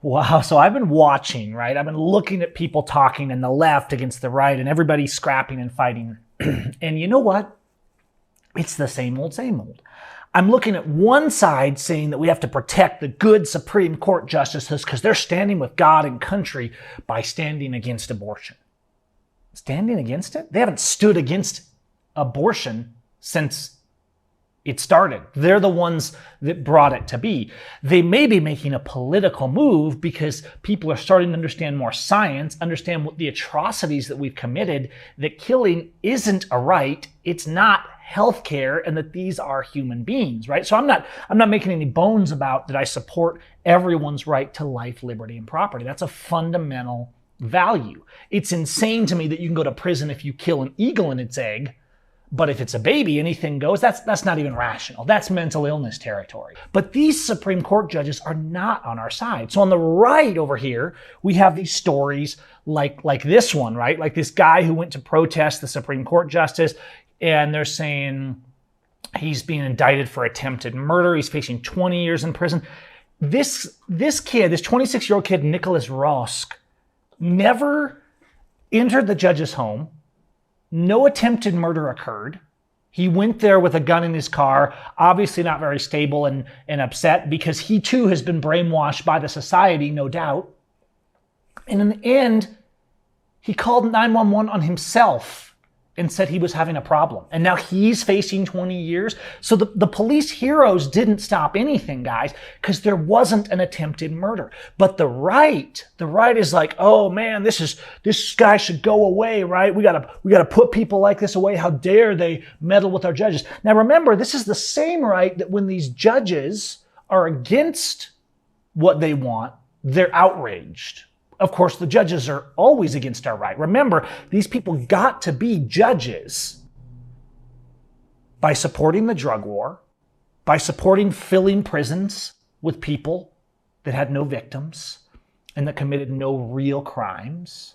Wow. So I've been watching, right? I've been looking at people talking and the left against the right and everybody scrapping and fighting. And you know what? It's the same old, same old. I'm looking at one side saying that we have to protect the good Supreme Court justices because they're standing with God and country by standing against abortion. Standing against it? They haven't stood against abortion since it started. They're the ones that brought it to be. They may be making a political move because people are starting to understand more science, understand what the atrocities that we've committed, that killing isn't a right, it's not healthcare, and that these are human beings, right? So I'm not making any bones about that I support everyone's right to life, liberty, and property. That's a fundamental value. It's insane to me that you can go to prison if you kill an eagle in its egg, but if it's a baby, anything goes. That's not even rational. That's mental illness territory. But these Supreme Court judges are not on our side. So on the right over here, we have these stories like this one, right? Like this guy who went to protest the Supreme Court justice, and they're saying he's being indicted for attempted murder. He's facing 20 years in prison. This kid, this 26-year-old kid, Nicholas Rosk, never entered the judge's home. No attempted murder occurred. He went there with a gun in his car, obviously not very stable and upset because he too has been brainwashed by the society, no doubt. And in the end, he called 911 on himself and said he was having a problem. And now he's facing 20 years. So the police heroes didn't stop anything, guys, because there wasn't an attempted murder. But the right is like, oh man, this guy should go away, right? We gotta put people like this away. How dare they meddle with our judges? Now remember, this is the same right that when these judges are against what they want, they're outraged. Of course, the judges are always against our right. Remember, these people got to be judges by supporting the drug war, by supporting filling prisons with people that had no victims and that committed no real crimes,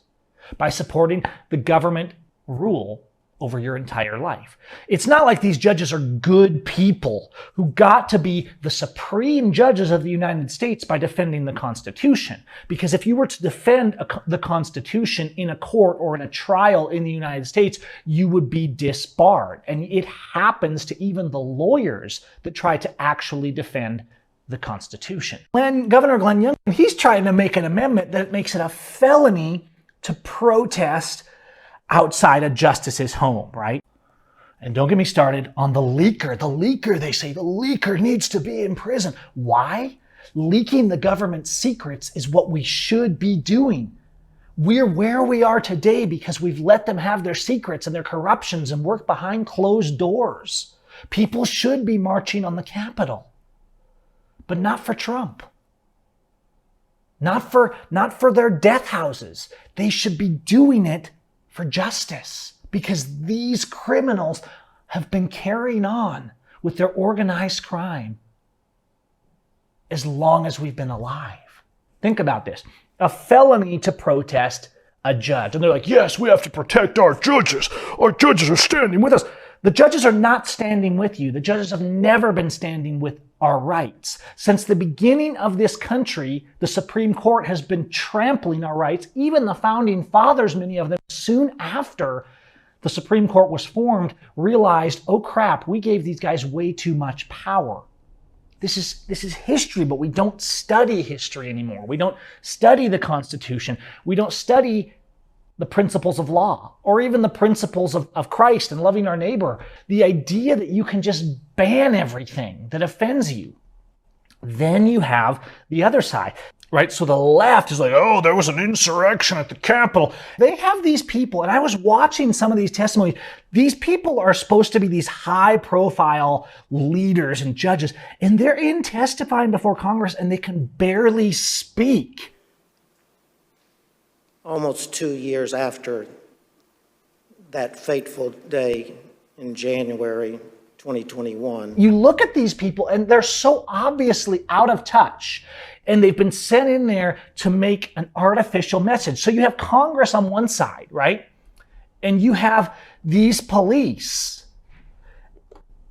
by supporting the government rule over your entire life. It's not like these judges are good people who got to be the supreme judges of the United States by defending the Constitution. Because if you were to defend the Constitution in a court or in a trial in the United States, you would be disbarred. And it happens to even the lawyers that try to actually defend the Constitution. When Governor Glenn Youngkin, he's trying to make an amendment that makes it a felony to protest outside a justice's home, right? And don't get me started on the leaker. The leaker, they say the leaker needs to be in prison. Why? Leaking the government's secrets is what we should be doing. We're where we are today because we've let them have their secrets and their corruptions and work behind closed doors. People should be marching on the Capitol, but not for Trump. Not for their death houses. They should be doing it for justice, because these criminals have been carrying on with their organized crime as long as we've been alive. Think about this. A felony to protest a judge. And they're like, yes, we have to protect our judges. Our judges are standing with us. The judges are not standing with you. The judges have never been standing with our rights. Since the beginning of this country, the Supreme Court has been trampling our rights. Even the founding fathers, many of them, soon after the Supreme Court was formed, realized, oh crap, we gave these guys way too much power. This is history, but we don't study history anymore. We don't study the Constitution. We don't study the principles of law, or even the principles of Christ and loving our neighbor. The idea that you can just ban everything that offends you. Then you have the other side, right? So the left is like, oh, there was an insurrection at the Capitol. They have these people, and I was watching some of these testimonies. These people are supposed to be these high-profile leaders and judges, and they're in testifying before Congress, and they can barely speak. Almost 2 years after that fateful day in January 2021. You look at these people and they're so obviously out of touch, and they've been sent in there to make an artificial message. So you have Congress on one side, right? And you have these police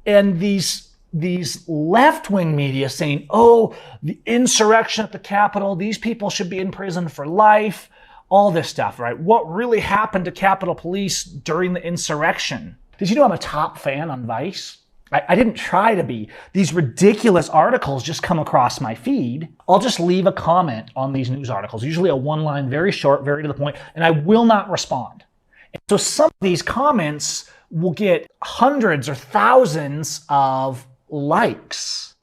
and these these left-wing media saying, oh, the insurrection at the Capitol, these people should be in prison for life, all this stuff, right? What really happened to Capitol Police during the insurrection? Did you know I'm a top fan on Vice? I didn't try to be. These ridiculous articles just come across my feed. I'll just leave a comment on these news articles, usually a one-line, very short, very to the point, and I will not respond. And so some of these comments will get hundreds or thousands of likes.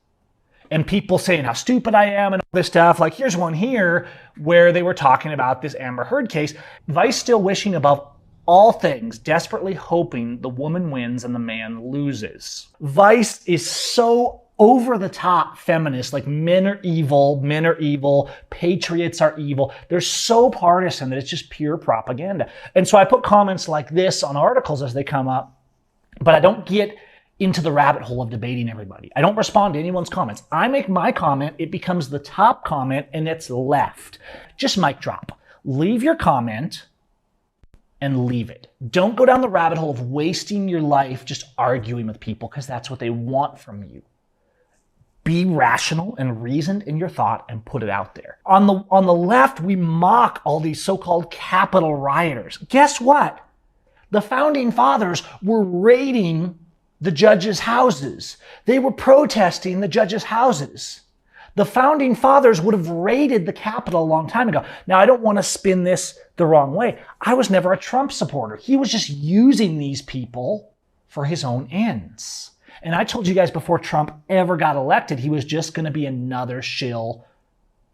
And people saying how stupid I am and all this stuff. Like here's one here where they were talking about this Amber Heard case. Vice still wishing above all things, desperately hoping the woman wins and the man loses. Vice is so over the top feminist, like men are evil, patriots are evil. They're so partisan that it's just pure propaganda. And so I put comments like this on articles as they come up, but I don't get into the rabbit hole of debating everybody. I don't respond to anyone's comments. I make my comment, it becomes the top comment, and it's left. Just mic drop. Leave your comment and leave it. Don't go down the rabbit hole of wasting your life just arguing with people because that's what they want from you. Be rational and reasoned in your thought and put it out there. On the left, we mock all these so-called Capitol rioters. Guess what? The founding fathers were raiding the judges' houses. They were protesting the judges' houses. The founding fathers would have raided the Capitol a long time ago. Now, I don't want to spin this the wrong way. I was never a Trump supporter. He was just using these people for his own ends. And I told you guys before Trump ever got elected, he was just going to be another shill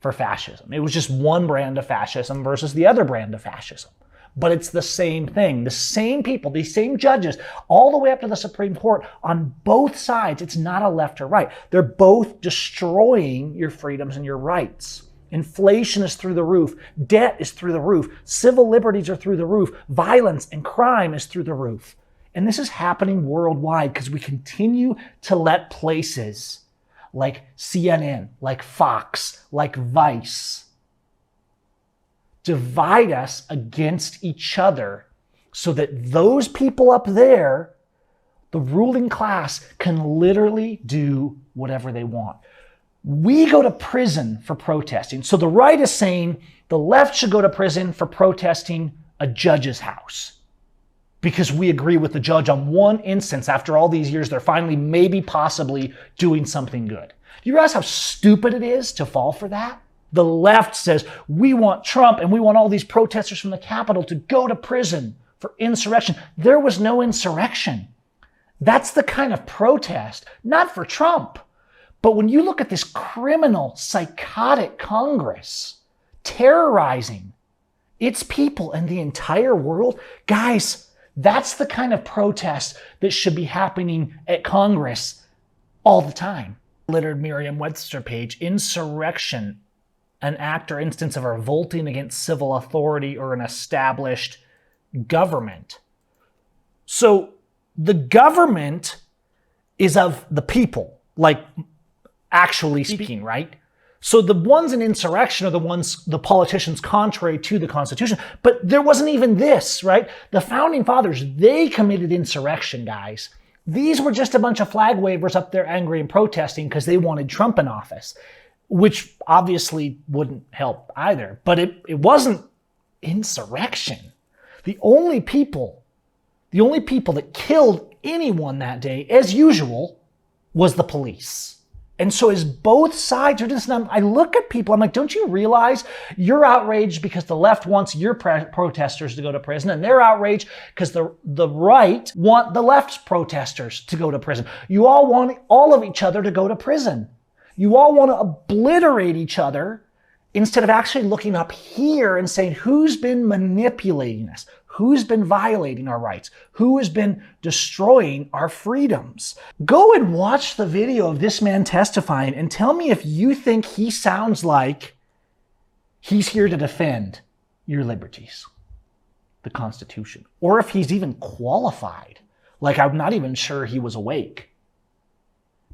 for fascism. It was just one brand of fascism versus the other brand of fascism. But it's the same thing. The same people, these same judges, all the way up to the Supreme Court on both sides. It's not a left or right. They're both destroying your freedoms and your rights. Inflation is through the roof. Debt is through the roof. Civil liberties are through the roof. Violence and crime is through the roof. And this is happening worldwide because we continue to let places like CNN, like Fox, like Vice divide us against each other so that those people up there, the ruling class, can literally do whatever they want. We go to prison for protesting. So the right is saying the left should go to prison for protesting a judge's house because we agree with the judge on one instance. After all these years, they're finally maybe possibly doing something good. Do you realize how stupid it is to fall for that? The left says, we want Trump and we want all these protesters from the Capitol to go to prison for insurrection. There was no insurrection. That's the kind of protest, not for Trump. But when you look at this criminal, psychotic Congress terrorizing its people and the entire world, guys, that's the kind of protest that should be happening at Congress all the time. Littered Merriam-Webster page, insurrection, an act or instance of revolting against civil authority or an established government. So the government is of the people, like actually speaking, right? So the ones in insurrection are the ones, the politicians contrary to the Constitution. But there wasn't even this, right? The founding fathers, they committed insurrection, guys. These were just a bunch of flag wavers up there angry and protesting because they wanted Trump in office, which obviously wouldn't help either. But it wasn't insurrection. The only people that killed anyone that day, as usual, was the police. And so as both sides are just, I look at people, I'm like, don't you realize you're outraged because the left wants your protesters to go to prison, and they're outraged because the right want the left's protesters to go to prison. You all want all of each other to go to prison. You all want to obliterate each other instead of actually looking up here and saying, who's been manipulating us? Who's been violating our rights? Who has been destroying our freedoms? Go and watch the video of this man testifying and tell me if you think he sounds like he's here to defend your liberties, the Constitution, or if he's even qualified. Like, I'm not even sure he was awake.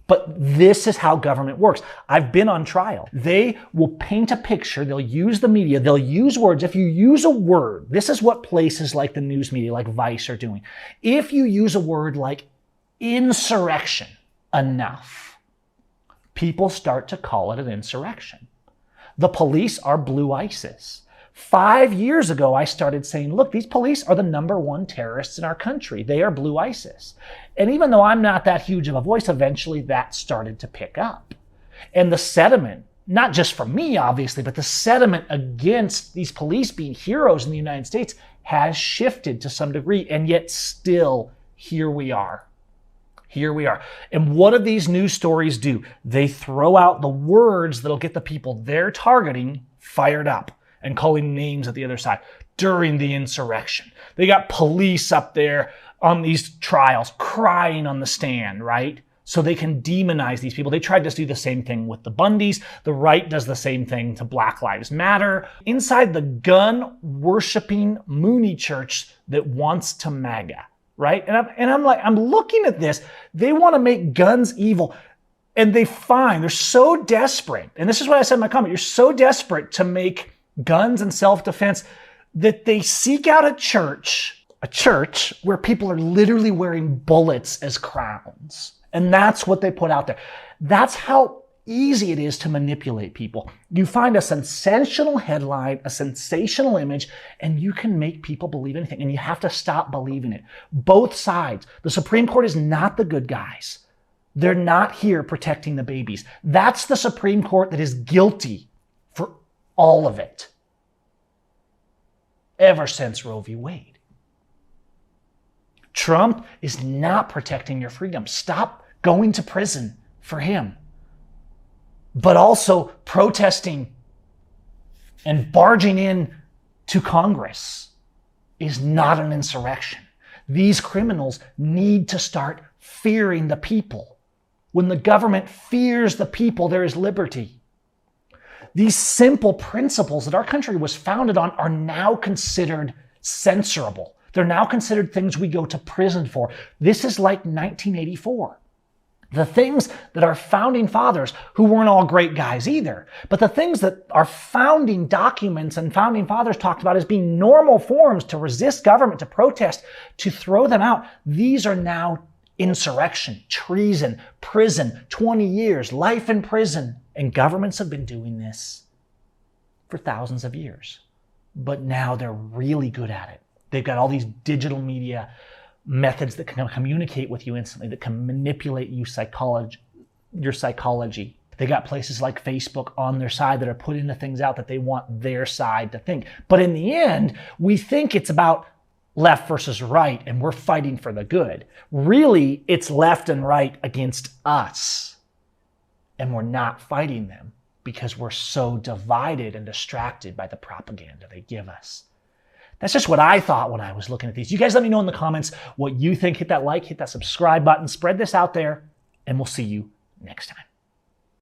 But this is how government works. I've been on trial. They will paint a picture. They'll use the media. They'll use words. If you use a word, this is what places like the news media, like Vice, are doing. If you use a word like insurrection, enough, people start to call it an insurrection. The police are blue ISIS. 5 years ago, I started saying, look, these police are the #1 terrorists in our country. They are blue ISIS. And even though I'm not that huge of a voice, eventually that started to pick up. And the sentiment, not just from me, obviously, but the sentiment against these police being heroes in the United States has shifted to some degree. And yet still, here we are. Here we are. And what do these news stories do? They throw out the words that'll get the people they're targeting fired up and calling names at the other side during the insurrection. They got police up there on these trials crying on the stand, right? So they can demonize these people. They tried to do the same thing with the Bundys. The right does the same thing to Black Lives Matter. Inside the gun-worshiping Mooney church that wants to MAGA, right? And I'm looking at this. They want to make guns evil. And they're so desperate. And this is what I said in my comment. You're so desperate to make guns and self-defense that they seek out a church where people are literally wearing bullets as crowns. And that's what they put out there. That's how easy it is to manipulate people. You find a sensational headline, a sensational image, and you can make people believe anything. And you have to stop believing it. Both sides. The Supreme Court is not the good guys. They're not here protecting the babies. That's the Supreme Court that is guilty for all of it. Ever since Roe v. Wade. Trump is not protecting your freedom. Stop going to prison for him. But also protesting and barging in to Congress is not an insurrection. These criminals need to start fearing the people. When the government fears the people, there is liberty. These simple principles that our country was founded on are now considered censorable. They're now considered things we go to prison for. This is like 1984. The things that our founding fathers, who weren't all great guys either, but the things that our founding documents and founding fathers talked about as being normal forms to resist government, to protest, to throw them out, these are now insurrection, treason, prison, 20 years, life in prison. And governments have been doing this for thousands of years. But now they're really good at it. They've got all these digital media methods that can communicate with you instantly, that can manipulate your psychology. They got places like Facebook on their side that are putting the things out that they want their side to think. But in the end, we think it's about left versus right, and we're fighting for the good. Really, it's left and right against us. And we're not fighting them because we're so divided and distracted by the propaganda they give us. That's just what I thought when I was looking at these. You guys let me know in the comments what you think. Hit that like, hit that subscribe button, spread this out there, and we'll see you next time.